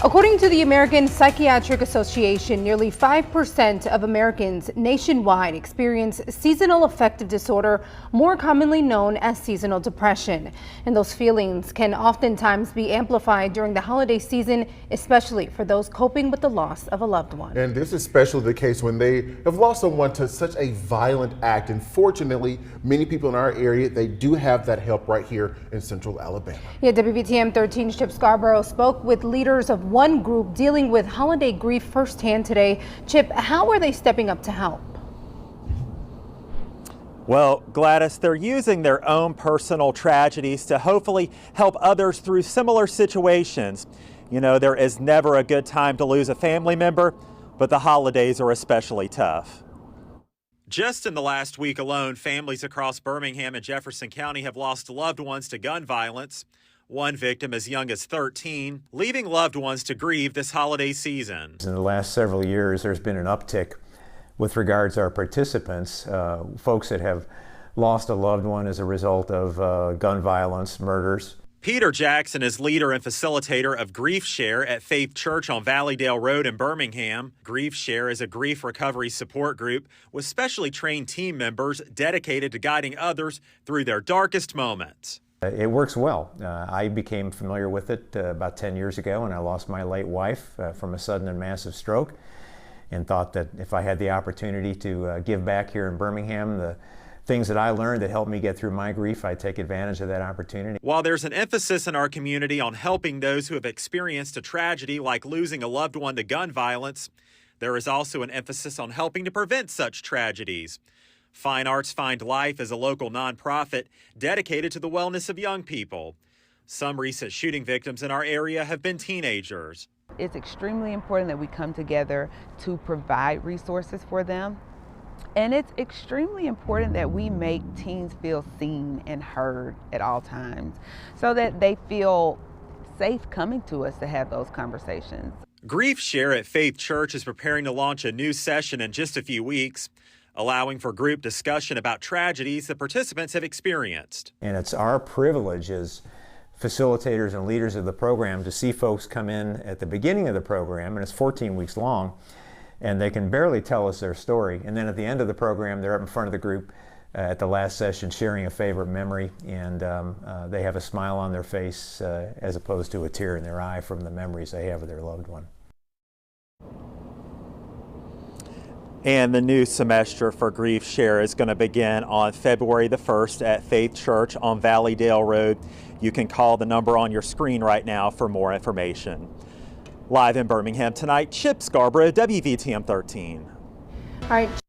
According to the American Psychiatric Association, nearly 5% of Americans nationwide experience seasonal affective disorder, more commonly known as seasonal depression. And those feelings can oftentimes be amplified during the holiday season, especially for those coping with the loss of a loved one. And this is especially the case when they have lost someone to such a violent act. And fortunately, many people in our area, they do have that help right here in Central Alabama. Yeah, WVTM 13's Chip Scarborough spoke with leaders of one group dealing with holiday grief firsthand today. Chip, how are they stepping up to help? Well, Gladys, they're using their own personal tragedies to hopefully help others through similar situations. You know, there is never a good time to lose a family member, but the holidays are especially tough. Just in the last week alone, families across Birmingham and Jefferson County have lost loved ones to gun violence. One victim as young as 13, leaving loved ones to grieve this holiday season. In the last several years, there's been an uptick with regards to our participants, folks that have lost a loved one as a result of gun violence, murders. Peter Jackson is leader and facilitator of Grief Share at Faith Church on Valleydale Road in Birmingham. Grief Share is a grief recovery support group with specially trained team members dedicated to guiding others through their darkest moments. It works well. I became familiar with it about 10 years ago when I lost my late wife from a sudden and massive stroke, and thought that if I had the opportunity to give back here in Birmingham the things that I learned that helped me get through my grief, I'd take advantage of that opportunity. While there's an emphasis in our community on helping those who have experienced a tragedy like losing a loved one to gun violence, there is also an emphasis on helping to prevent such tragedies. Fine Arts Find Life is a local nonprofit dedicated to the wellness of young people. Some recent shooting victims in our area have been teenagers. It's extremely important that we come together to provide resources for them. And it's extremely important that we make teens feel seen and heard at all times so that they feel safe coming to us to have those conversations. Grief Share at Faith Church is preparing to launch a new session in just a few weeks, allowing for group discussion about tragedies that participants have experienced. And it's our privilege as facilitators and leaders of the program to see folks come in at the beginning of the program, and it's 14 weeks long, and they can barely tell us their story. And then at the end of the program, they're up in front of the group at the last session sharing a favorite memory, and they have a smile on their face as opposed to a tear in their eye from the memories they have of their loved one. And the new semester for Grief Share is going to begin on February the 1st at Faith Church on Valleydale Road. You can call the number on your screen right now for more information. Live in Birmingham tonight, Chip Scarborough, WVTM 13. All right.